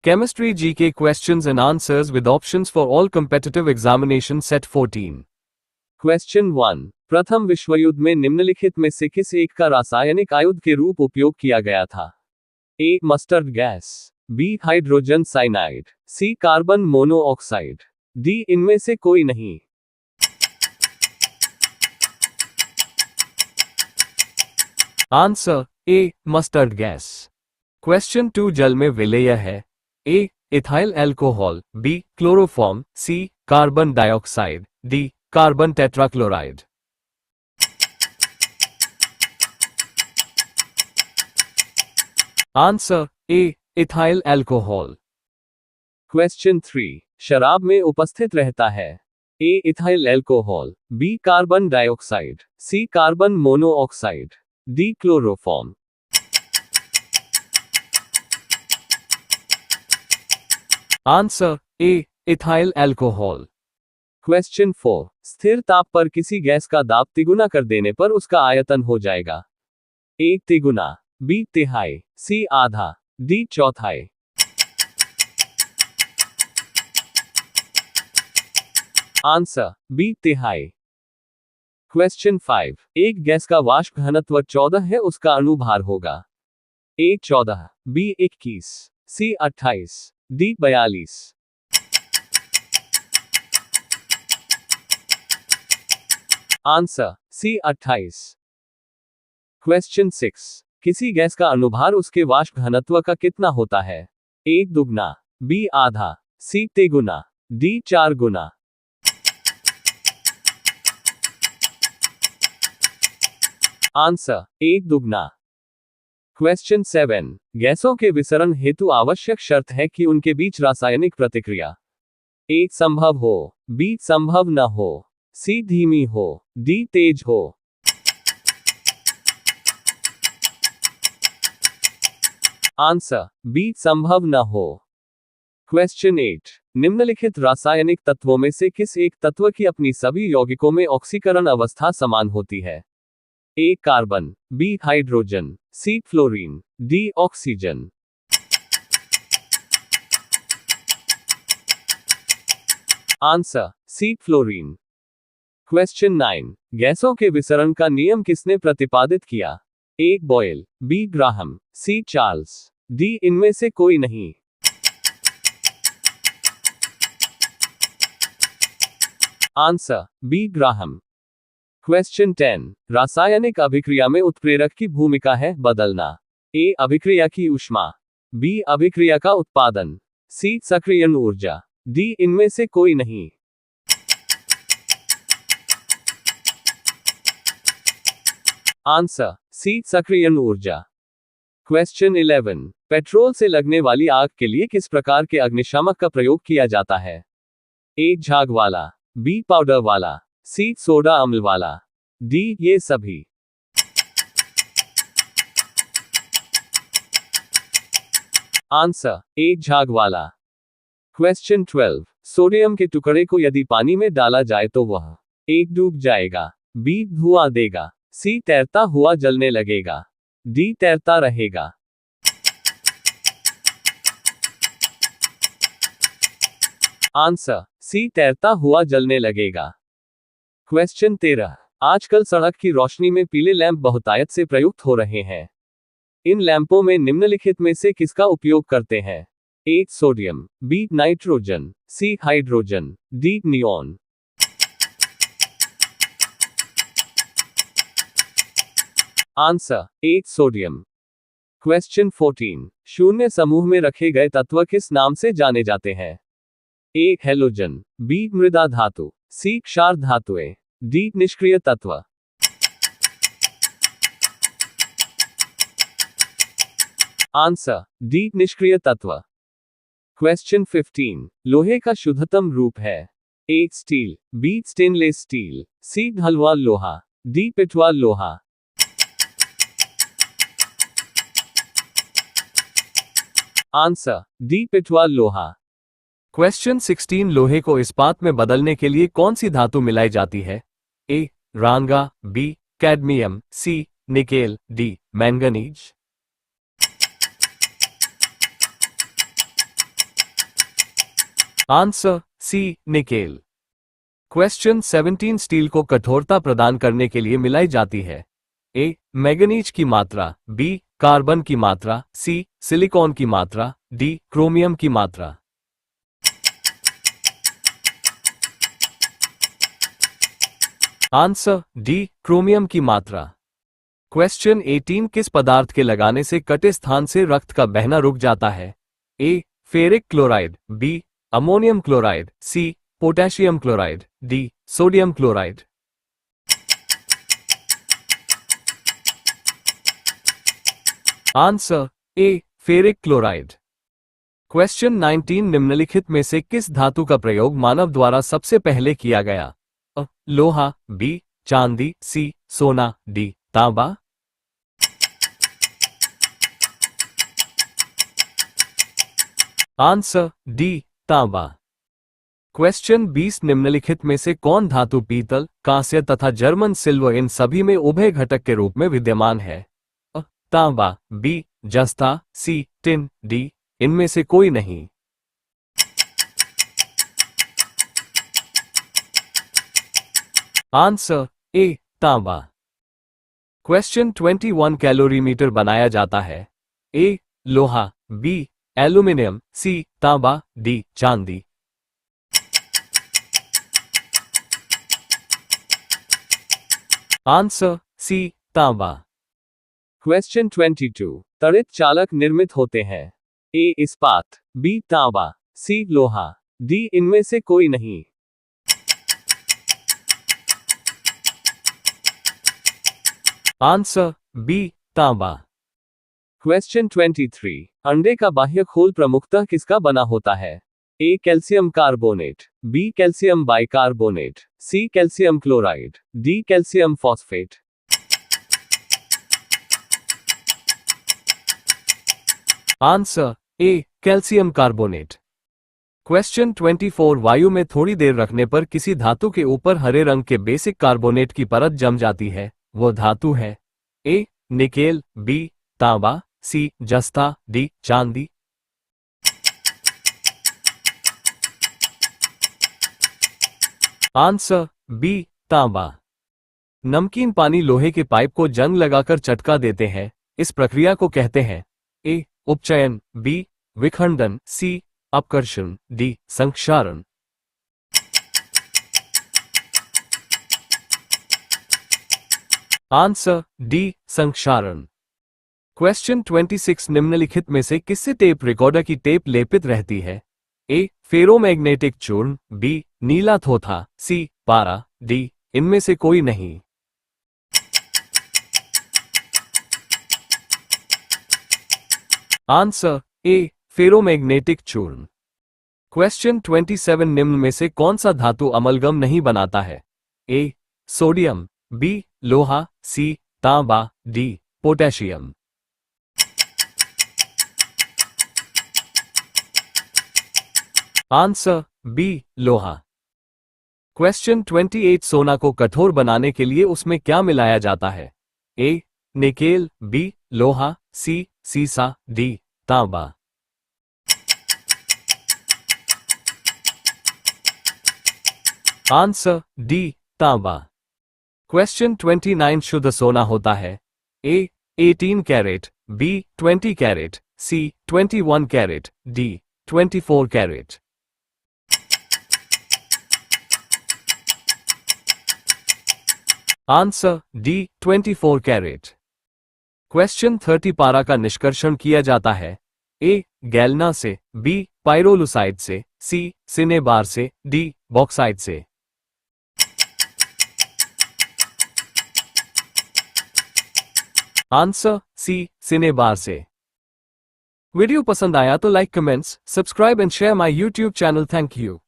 Chemistry GK questions and answers with options for all competitive examination set 14. Question 1। प्रथम विश्व युद्ध में निम्नलिखित में से किस एक का रासायनिक आयुध के रूप उपयोग किया गया था? A mustard gas, B hydrogen cyanide, C carbon monoxide, D इनमें से कोई नहीं। Answer A mustard gas. Question 2 जल में विलेय है। A ethyl alcohol, B chloroform, C carbon dioxide, D carbon tetrachloride. Answer A ethyl alcohol. Question 3। शराब में उपस्थित रहता है। A ethyl alcohol, B carbon dioxide, C carbon monoxide, D chloroform. Answer A ethyl alcohol. Question 4। स्थिर ताप पर किसी gas का दाब तिगुना कर देने पर उसका आयतन हो जाएगा। ए तिगुना, बी तिहाई, सी आधा, डी चौथाई। आंसर बी तिहाई। क्वेश्चन 5। एक गैस का वाष्प घनत्व 14 है, उसका अणुभार होगा। A 14, B 21, C 28, D 42। Answer C 28। Question 6। किसी गैस का अणुभार उसके वाष्प घनत्व का कितना होता है? ए दुगना, बी आधा, सी तिगुना, डी 4 गुना। आंसर ए दुगना। क्वेश्चन 7। गैसों के विसरण हेतु आवश्यक शर्त है कि उनके बीच रासायनिक प्रतिक्रिया ए संभव हो, बी संभव न हो, सी धीमी हो, डी तेज हो। आंसर बी संभव न हो। क्वेश्चन 8। निम्नलिखित रासायनिक तत्वों में से किस एक तत्व की अपनी सभी यौगिकों में ऑक्सीकरण अवस्था समान होती है? A carbon, B hydrogen, C fluorine, D oxygen. Answer C fluorine. Question 9। गैसों के विसरण का नियम किसने प्रतिपादित किया? A Boyle, B Graham, C Charles, D इनमें से कोई नहीं। Answer B Graham. क्वेश्चन 10। रासायनिक अभिक्रिया में उत्प्रेरक की भूमिका है बदलना। ए अभिक्रिया की ऊष्मा, बी अभिक्रिया का उत्पादन, सी सक्रियण ऊर्जा, डी इनमें से कोई नहीं। आंसर सी सक्रियण ऊर्जा। क्वेश्चन 11। पेट्रोल से लगने वाली आग के लिए किस प्रकार के अग्निशामक का प्रयोग किया जाता है? ए झाग वाला, बी पाउडर वाला, सी सोडा अम्ल वाला, डी ये सभी। आंसर ए झाग वाला। क्वेश्चन 12। सोडियम के टुकड़े को यदि पानी में डाला जाए तो वह ए डूब जाएगा, बी धुआं देगा, सी तैरता हुआ जलने लगेगा, डी तैरता रहेगा। आंसर सी तैरता हुआ जलने लगेगा। क्वेश्चन 13। आजकल सड़क की रोशनी में पीले लैंप बहुतायत से प्रयुक्त हो रहे हैं। इन लैंपों में निम्नलिखित में से किसका उपयोग करते हैं? A sodium, B nitrogen, C hydrogen, D neon. Answer A sodium. Question 14। शून्य समूह में रखे गए तत्व किस नाम से जाने जाते हैं? ए हैलोजन, बी मृदा धातु, सी क्षार धातुएं, डी निष्क्रिय तत्व। आंसर डी निष्क्रिय तत्व। क्वेश्चन 15। लोहे का शुद्धतम रूप है। ए स्टील, बी स्टेनलेस स्टील, सी ढलुआ लोहा, डी पिटवा लोहा। आंसर डी पिटवा लोहा। क्वेश्चन 16। लोहे को इस्पात में बदलने के लिए कौन सी धातु मिलाई जाती है? ए रांगा, B cadmium, C nickel, D manganese. Answer C nickel. Question 17 steel को कठोरता प्रदान करने के लिए मिलाई जाती है। ए मैंगनीज की मात्रा, बी कार्बन की मात्रा, सी सिलिकॉन की मात्रा, डी क्रोमियम की मात्रा। आंसर डी क्रोमियम की मात्रा। क्वेश्चन 18 किस पदार्थ के लगाने से कटे स्थान से रक्त का बहना रुक जाता है? A ferric chloride, B ammonium chloride, C potassium chloride, D sodium chloride. Answer A ferric chloride. Question 19 निम्नलिखित में से किस धातु का प्रयोग मानव द्वारा सबसे पहले किया गया? अ लोहा, बी चांदी, सी सोना, डी तांबा। आंसर डी तांबा। क्वेश्चन 20 निम्नलिखित में से कौन धातु पीतल, कांस्य तथा जर्मन सिल्वर इन सभी में उभय घटक के रूप में विद्यमान है? अ तांबा, बी जस्ता, सी टिन, डी इनमें से कोई नहीं। आंसर ए तांबा। क्वेश्चन 21 कैलोरीमीटर बनाया जाता है? ए लोहा, बी एल्यूमिनियम, सी तांबा, डी चांदी। आंसर सी तांबा। क्वेश्चन 22 त्वरित चालक निर्मित होते हैं? ए इस्पात, बी तांबा, सी लोहा, डी इनमें से कोई नहीं। आंसर बी तांबा। क्वेश्चन 23 अंडे का बाह्य खोल प्रमुखतः किसका बना होता है? A calcium carbonate, B calcium bicarbonate, C calcium chloride, D calcium phosphate. Answer A calcium carbonate. Question 24 वायु में थोड़ी देर रखने पर किसी धातु के ऊपर हरे रंग के बेसिक कार्बोनेट की परत जम जाती है, वो धातु है? ए निकेल, बी तांबा, सी जस्ता, डी चांदी। आंसर बी तांबा। नमकीन पानी लोहे के पाइप को जंग लगाकर चटका देते हैं, इस प्रक्रिया को कहते हैं? ए उपचयन, बी विखंडन, सी अपकर्षण, डी संक्षारण। आंसर डी संक्षारण। क्वेश्चन 26 निम्नलिखित में से किससे टेप रिकॉर्डर की टेप लेपित रहती है? ए फेरोमैग्नेटिक चूर्ण, बी नीला थोथा, सी पारा, डी इनमें से कोई नहीं। आंसर ए फेरोमैग्नेटिक चूर्ण। क्वेश्चन 27 निम्न में से कौन सा धातु अमलगम नहीं बनाता है? ए सोडियम, बी लोहा, सी तांबा, डी पोटेशियम। आंसर बी लोहा। क्वेश्चन 28 सोना को कठोर बनाने के लिए उसमें क्या मिलाया जाता है? ए निकेल, बी लोहा, सी सीसा, डी तांबा। आंसर डी तांबा। क्वेश्चन 29 शुद्ध सोना होता है? A 18 carat, B 20 carat, C 21 carat, D 24 carat. Answer D 24 carat. Question 30 पारा का निष्कर्षण किया जाता है? ए गैल्ना से, बी पाइरोलुसाइड से, सी सिनेबार से, डी बॉक्साइड से। आंसर सी सिनेबार से। वीडियो पसंद आया तो like, comments, subscribe and share my YouTube channel. Thank you.